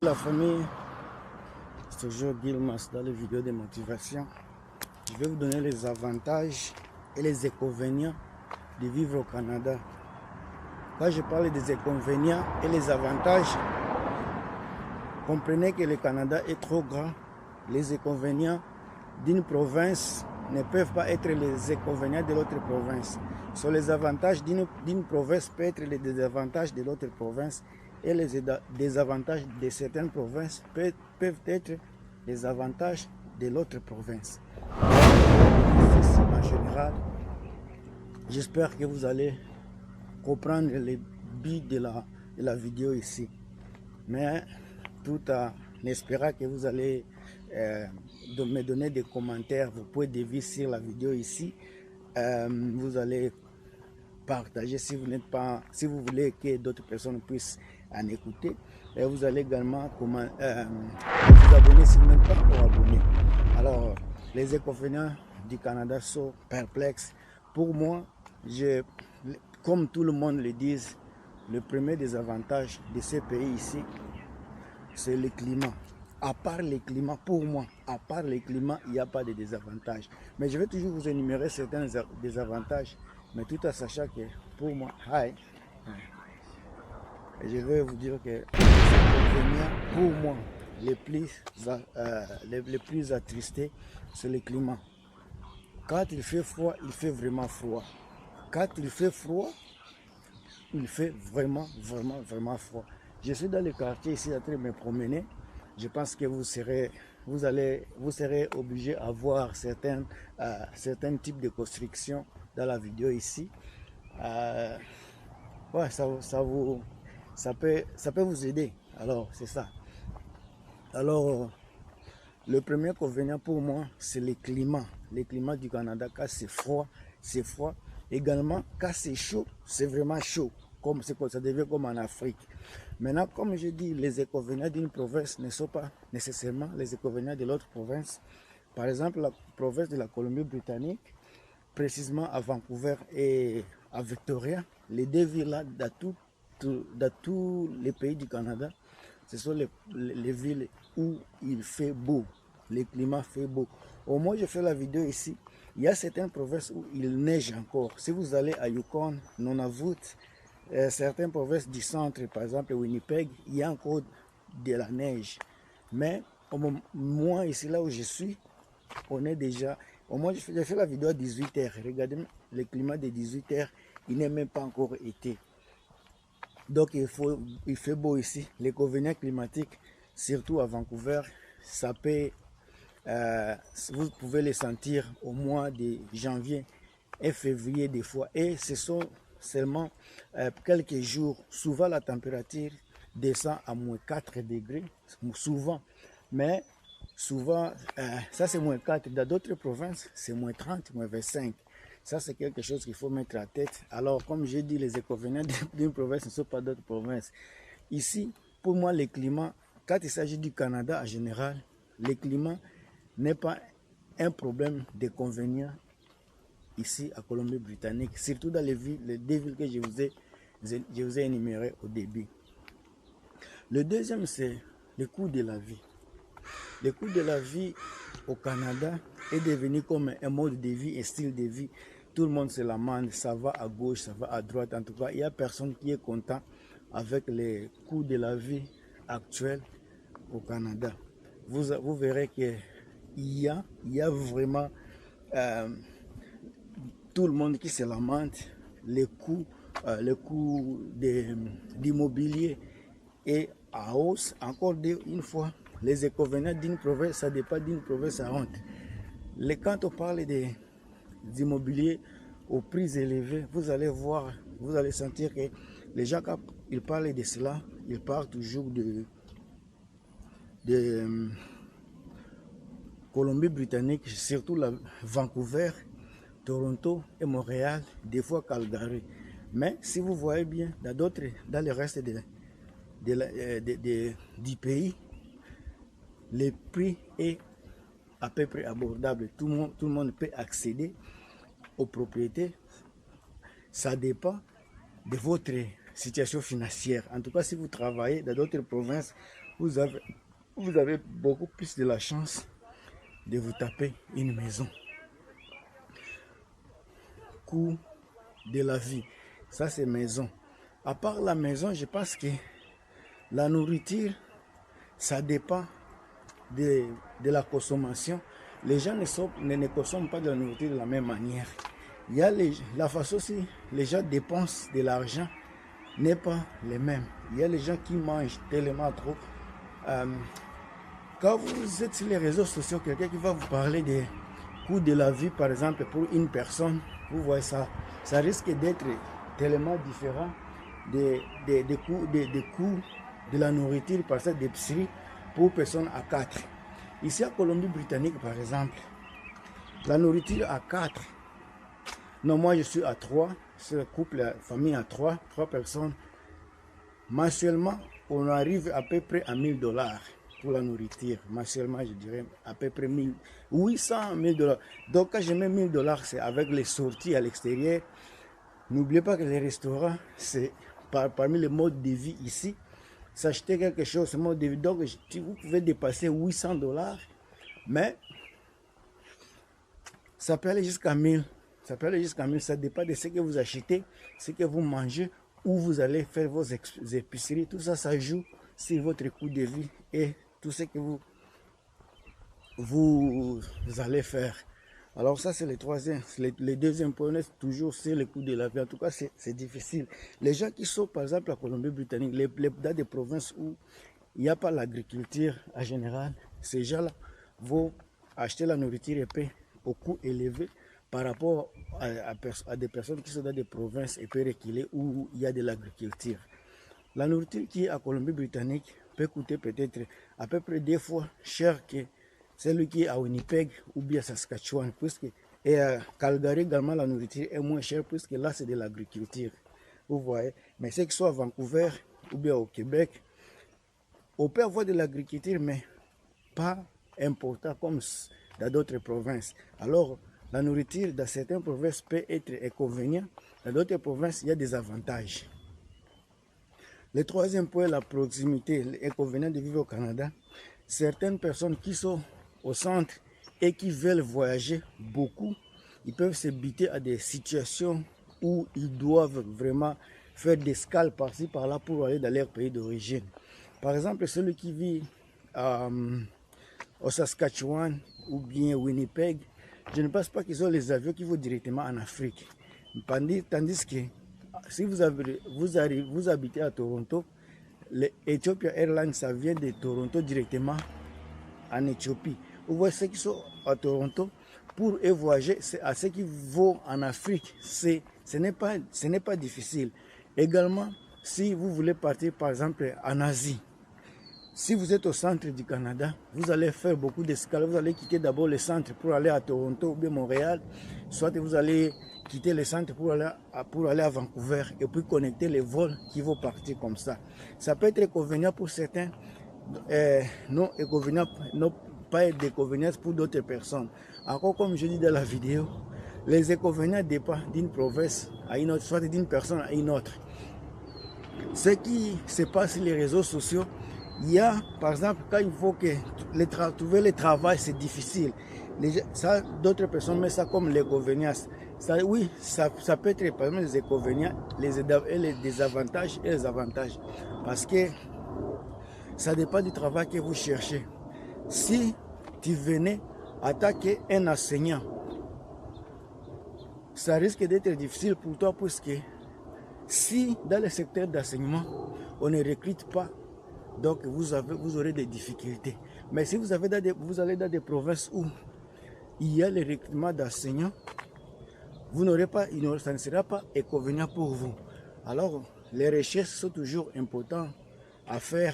La famille, c'est toujours Gilmas dans les vidéos de motivation. Je vais vous donner les avantages et les inconvénients de vivre au Canada. Quand je parle des inconvénients et les avantages, comprenez que le Canada est trop grand. Les inconvénients d'une province ne peuvent pas être les inconvénients de l'autre province. Sur les avantages d'une province peuvent être les désavantages de l'autre province. Et les désavantages de certaines provinces peuvent être les avantages de l'autre province. En général, j'espère que vous allez comprendre le but de la vidéo ici. Mais tout en espérant que vous allez me donner des commentaires, vous pouvez dévier sur la vidéo ici. Vous allez partager si vous voulez que d'autres personnes puissent en écouter, et vous allez également vous abonner si vous n'êtes pas encore abonné. Alors, les inconvénients du Canada sont perplexes. Pour moi, comme tout le monde le dit, le premier des avantages de ces pays ici, c'est le climat. À part le climat, pour moi, à part le climat, il n'y a pas de désavantages. Mais je vais toujours vous énumérer certains désavantages, mais tout en sachant que pour moi, je vais vous dire que pour moi, les plus attristés, c'est le climat. Quand il fait froid, il fait vraiment froid. Quand il fait froid, il fait vraiment froid. Je suis dans le quartier ici en train de me promener. Je pense que vous serez obligé à voir certains types de constructions dans la vidéo ici. Ouais, ça peut vous aider. Alors, c'est ça. Alors, le premier inconvénient pour moi, c'est le climat. Le climat du Canada, quand c'est froid, c'est froid. Également, quand c'est chaud, c'est vraiment chaud. Ça devient comme en Afrique. Maintenant, comme je dis, les inconvénients d'une province ne sont pas nécessairement les inconvénients de l'autre province. Par exemple, la province de la Colombie-Britannique, précisément à Vancouver et à Victoria, les deux villes-là, dans tous les pays du Canada, ce sont les villes où il fait beau, le climat fait beau. Au moins, je fais la vidéo ici. Il y a certaines provinces où il neige encore. Si vous allez à Yukon, Nunavut, certaines provinces du centre, par exemple Winnipeg, il y a encore de la neige. Mais moi, ici, là où je suis, on est déjà... Au moins, j'ai fait la vidéo à 18h. Regardez le climat de 18h, il n'est même pas encore été. Donc, il fait beau ici. Les inconvénients climatiques, surtout à Vancouver, ça peut... vous pouvez les sentir au mois de janvier et février des fois. Et ce sont seulement quelques jours. Souvent, la température descend à moins 4 degrés. Souvent. Mais souvent, ça c'est moins 4. Dans d'autres provinces, c'est moins 30, moins 25. Ça, c'est quelque chose qu'il faut mettre à tête. Alors, comme j'ai dit, les inconvénients d'une province ne sont pas d'autres provinces. Ici, pour moi, le climat, quand il s'agit du Canada en général, le climat n'est pas un problème d'inconvénient ici à Colombie-Britannique, surtout dans les deux villes que je vous ai énumérées au début. Le deuxième, c'est le coût de la vie. Le coût de la vie au Canada est devenu comme un mode de vie, un style de vie. Tout le monde se lamente, ça va à gauche, ça va à droite. En tout cas, il n'y a personne qui est content avec les coûts de la vie actuels au Canada. Vous verrez qu'il y a vraiment tout le monde qui se lamente. Les coûts d'immobilier est à hausse. Encore une fois, les inconvénients d'une province, ça dépend d'une province à l'autre. Quand on parle des immobiliers aux prix élevés, vous allez voir, vous allez sentir que les gens, quand ils parlent de cela, ils parlent toujours de Colombie-Britannique, surtout Vancouver, Toronto et Montréal, des fois Calgary. Mais si vous voyez bien, dans le reste du pays, le prix est à peu près abordable. Tout le monde peut accéder aux propriétés. Ça dépend de votre situation financière. En tout cas, si vous travaillez dans d'autres provinces, vous avez beaucoup plus de la chance de vous taper une maison. Coût de la vie, ça c'est maison. À part la maison, je pense que la nourriture, ça dépend de la consommation. Les gens ne consomment pas de la nourriture de la même manière. Il y a la façon aussi les gens dépensent de l'argent n'est pas les mêmes. Il y a les gens qui mangent tellement trop. Quand vous êtes sur les réseaux sociaux, quelqu'un qui va vous parler des coûts de la vie, par exemple, pour une personne, vous voyez ça, ça risque d'être tellement différent des coûts de la nourriture, par exemple, d'épicerie pour personnes à 4. Ici à Colombie-Britannique, par exemple, la nourriture à 4. Non, moi je suis à 3. C'est le couple, la famille à 3 personnes. Mensuellement, on arrive à peu près à $1000 pour la nourriture. Mensuellement, je dirais à peu près 800 $1000. Donc, quand je mets $1000, c'est avec les sorties à l'extérieur. N'oubliez pas que les restaurants, c'est parmi les modes de vie ici. S'acheter quelque chose, c'est mode de vie. Donc, vous pouvez dépasser $800, mais ça peut aller jusqu'à 1000. Ça peut aller jusqu'à 1000. Ça dépend de ce que vous achetez, ce que vous mangez, où vous allez faire vos épiceries. Tout ça, ça joue sur votre coût de vie et tout ce que vous allez faire. Alors ça, c'est le troisième. Le deuxième point, c'est toujours c'est le coût de la vie. En tout cas, c'est difficile. Les gens qui sont, par exemple, à Colombie-Britannique, dans des provinces où il n'y a pas l'agriculture en général, ces gens-là vont acheter la nourriture et payer au coût élevé par rapport à des personnes qui sont dans des provinces et peu reculées où il y a de l'agriculture. La nourriture qui est à Colombie-Britannique peut coûter peut-être à peu près 2 fois cher que celui qui est à Winnipeg ou bien Saskatchewan. Et à Calgary également, la nourriture est moins chère puisque là, c'est de l'agriculture. Vous voyez. Mais ceux qui sont à Vancouver ou bien au Québec, on peut avoir de l'agriculture, mais pas important comme dans d'autres provinces. Alors, la nourriture dans certaines provinces peut être inconvénient. Dans d'autres provinces, il y a des avantages. Le troisième point, la proximité, l'inconvénient de vivre au Canada. Certaines personnes qui sont au centre et qui veulent voyager beaucoup, ils peuvent se buter à des situations où ils doivent vraiment faire des escales par-ci, par-là pour aller dans leur pays d'origine. Par exemple, celui qui vit au Saskatchewan ou bien Winnipeg, je ne pense pas qu'ils ont les avions qui vont directement en Afrique. Tandis que si vous habitez à Toronto, l'Ethiopian Airlines, ça vient de Toronto directement en Éthiopie. Vous voyez ceux qui sont à Toronto, pour voyager, à ceux qui vont en Afrique, ce n'est pas difficile. Également, si vous voulez partir par exemple en Asie, si vous êtes au centre du Canada, vous allez faire beaucoup d'escales. Vous allez quitter d'abord le centre pour aller à Toronto ou bien Montréal. Soit vous allez quitter le centre pour aller à Vancouver et puis connecter les vols qui vont partir comme ça. Ça peut être inconvénient pour certains, non inconvénient, non pas d'inconvénients pour d'autres personnes. Encore comme je dis dans la vidéo, les inconvénients dépendent d'une province à une autre, soit d'une personne à une autre. Ce qui se passe sur les réseaux sociaux, il y a, par exemple, quand il faut que trouver le travail, c'est difficile. D'autres personnes mettent ça comme l'inconvénient. Oui, ça peut être par exemple les inconvénients, les désavantages et les avantages. Parce que ça dépend du travail que vous cherchez. Si tu venais attaquer un enseignant, ça risque d'être difficile pour toi puisque si dans le secteur d'enseignement, on ne recrute pas, donc vous aurez des difficultés. Mais si vous allez dans des provinces où il y a le recrutement d'enseignants, ça ne sera pas inconvénient pour vous. Alors, les recherches sont toujours importantes à faire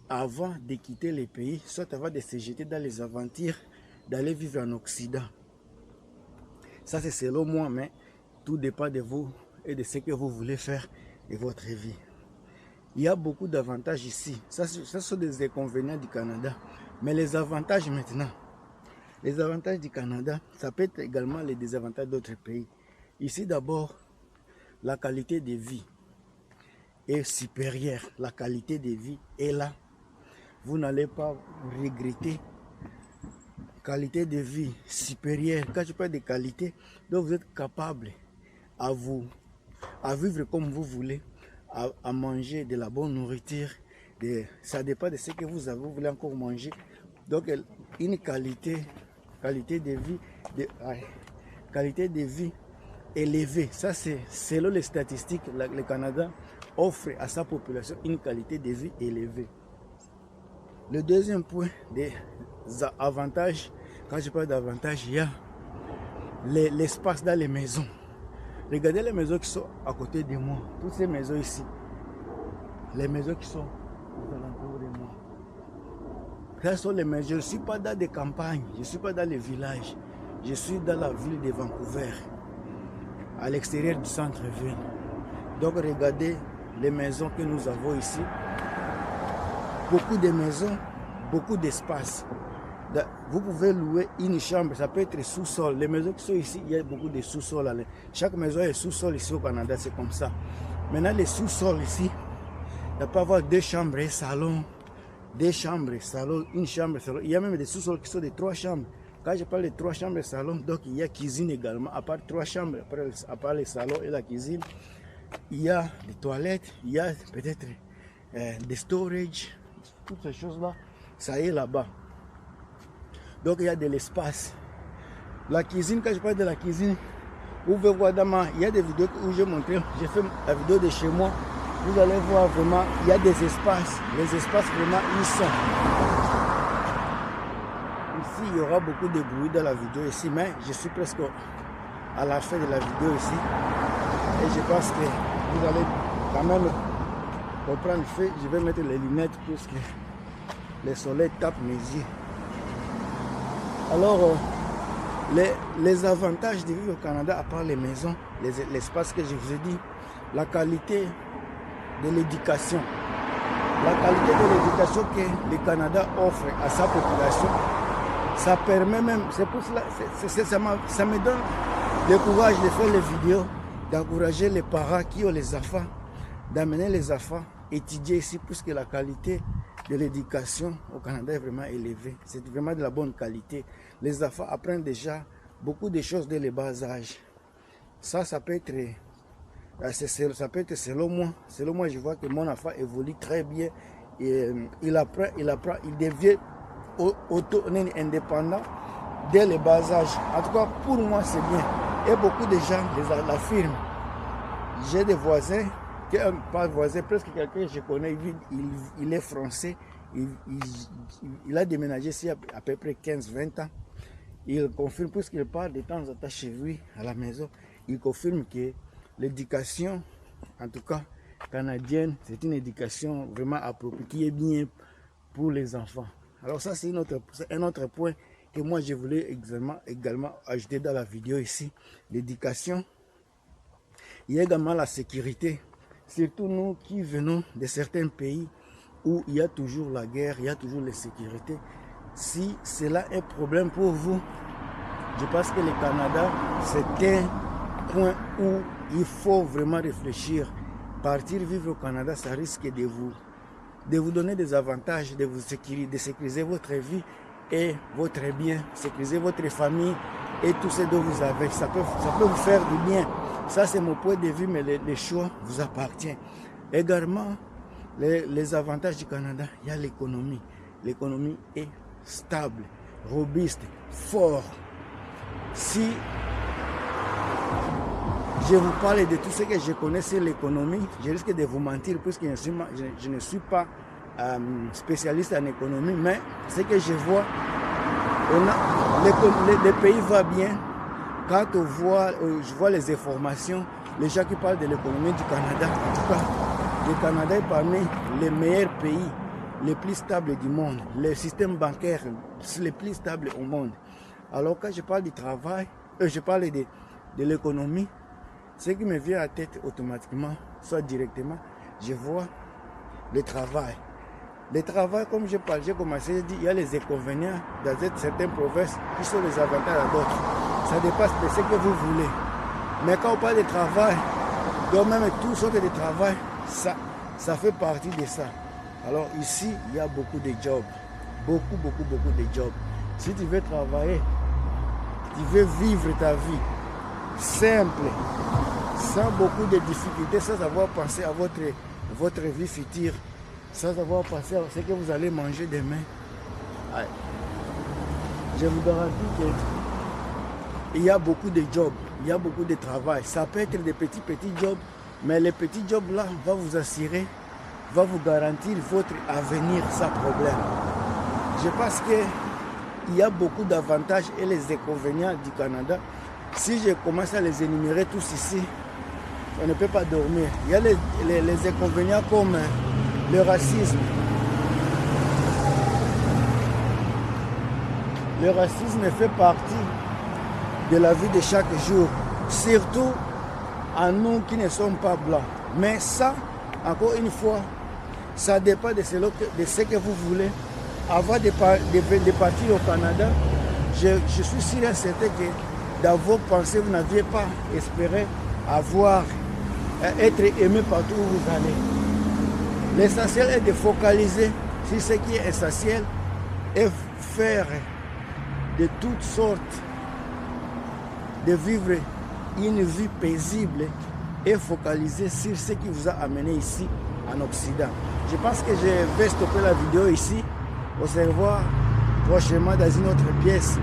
avant de quitter les pays, soit avant de se jeter dans les aventures, d'aller vivre en Occident. Ça, c'est selon moi, mais tout dépend de vous et de ce que vous voulez faire de votre vie. Il y a beaucoup d'avantages ici. Ça sont des inconvénients du Canada. Mais les avantages maintenant, les avantages du Canada, ça peut être également les désavantages d'autres pays. Ici d'abord, la qualité de vie est supérieure. La qualité de vie est là. vous n'allez pas regretter. Qualité de vie supérieure. Quand je parle de qualité, donc vous êtes capable à vivre comme vous voulez, à manger de la bonne nourriture. Ça dépend de ce que vous voulez encore manger. Donc une qualité de vie élevée. Ça c'est selon les statistiques, le Canada offre à sa population une qualité de vie élevée. Le deuxième point des avantages, quand je parle d'avantages, il y a l'espace dans les maisons. Regardez les maisons qui sont à côté de moi. Toutes ces maisons ici. Les maisons qui sont aux alentours de moi. Ce sont les maisons. Je ne suis pas dans des campagnes. Je ne suis pas dans les villages. Je suis dans la ville de Vancouver. À l'extérieur du centre-ville. Donc regardez les maisons que nous avons ici. Beaucoup de maisons, beaucoup d'espace. Vous pouvez louer une chambre, ça peut être sous-sol. Les maisons qui sont ici, il y a beaucoup de sous-sol. Chaque maison est sous-sol ici au Canada, c'est comme ça. Maintenant, les sous-sols ici, il peut y avoir 2 chambres et salon, 2 chambres et salon, une chambre et salon. Il y a même des sous-sols qui sont de 3 chambres. Quand je parle de 3 chambres et salon, donc il y a cuisine également. À part 3 chambres, à part les salons et la cuisine, il y a des toilettes, il y a peut-être des storage. Toutes ces choses-là, ça y est là-bas. Donc il y a de l'espace. La cuisine, quand je parle de la cuisine, vous pouvez voir il y a des vidéos où j'ai montré, j'ai fait la vidéo de chez moi. Vous allez voir vraiment, il y a des espaces. Les espaces vraiment, ils sont. Ici, il y aura beaucoup de bruit dans la vidéo ici, mais je suis presque à la fin de la vidéo ici. Et je pense que vous allez quand même comprendre le fait. Je vais mettre les lunettes puisque le soleil tape mes yeux. Alors, les avantages de vivre au Canada, à part les maisons, l'espace que je vous ai dit, la qualité de l'éducation. La qualité de l'éducation que le Canada offre à sa population, ça permet même, c'est pour cela, ça me donne le courage de faire les vidéos, d'encourager les parents qui ont les enfants, d'amener les enfants étudier ici, puisque la qualité de l'éducation au Canada est vraiment élevée. C'est vraiment de la bonne qualité. Les enfants apprennent déjà beaucoup de choses dès le bas âge. Ça peut être, selon moi. Selon moi, je vois que mon enfant évolue très bien. Et il devient auto-indépendant dès le bas âge. En tout cas, pour moi, c'est bien. Et beaucoup de gens l'affirment. J'ai des voisins, pas voisins, presque quelqu'un que je connais, il est français. Il a déménagé ici à peu près 15-20 ans. Il confirme, puisqu'il part de temps en temps chez lui, à la maison, il confirme que l'éducation, en tout cas canadienne, c'est une éducation vraiment appropriée, qui est bien pour les enfants. Alors ça, c'est un autre point que moi je voulais également ajouter dans la vidéo ici. L'éducation. Il y a également la sécurité. Surtout nous qui venons de certains pays où il y a toujours la guerre, il y a toujours l'insécurité. Si cela est un problème pour vous, je pense que le Canada, c'est un point où il faut vraiment réfléchir. Partir vivre au Canada, ça risque de vous donner des avantages, de sécuriser votre vie et votre bien, sécuriser votre famille et tout ce dont vous avez. Ça peut vous faire du bien. Ça, c'est mon point de vue, mais les choix vous appartiennent. Également, les avantages du Canada, il y a l'économie. L'économie est stable, robuste, fort. Si je vous parle de tout ce que je connais sur l'économie, je risque de vous mentir puisque je ne suis pas spécialiste en économie, mais ce que je vois, le pays va bien. Quand je vois les informations, les gens qui parlent de l'économie du Canada, en tout cas, le Canada est parmi les meilleurs pays, les plus stables du monde. Le système bancaire, c'est le plus stable au monde. Alors quand je parle du travail, je parle de l'économie, ce qui me vient à la tête automatiquement, soit directement, je vois le travail. Le travail, comme j'ai commencé à dire, il y a les inconvénients dans certaines provinces qui sont les avantages à d'autres. Ça dépasse de ce que vous voulez. Mais quand on parle de travail, donc même toutes sortes de travail, ça fait partie de ça. Alors ici, il y a beaucoup de jobs. Beaucoup de jobs. Si tu veux travailler, tu veux vivre ta vie simple, sans beaucoup de difficultés, sans avoir pensé à votre vie future, sans avoir pensé à ce que vous allez manger demain. Je vous garantis qu'il y a beaucoup de jobs, il y a beaucoup de travail. Ça peut être des petits jobs, mais les petits jobs là vont vous assurer, va vous garantir votre avenir sans problème. Je pense qu'il y a beaucoup d'avantages et les inconvénients du Canada. Si je commence à les énumérer tous ici, on ne peut pas dormir. Il y a les inconvénients comme le racisme. Le racisme fait partie de la vie de chaque jour, surtout à nous qui ne sommes pas blancs. Mais ça, encore une fois, ça dépend de ce que vous voulez. Avant de partir au Canada, je suis sûr et certain que dans vos pensées, vous n'aviez pas espéré être aimé partout où vous allez. L'essentiel est de focaliser sur ce qui est essentiel et faire de toutes sortes, de vivre une vie paisible et focaliser sur ce qui vous a amené ici en Occident. Je pense que je vais stopper la vidéo ici. On se revoit prochainement dans une autre pièce.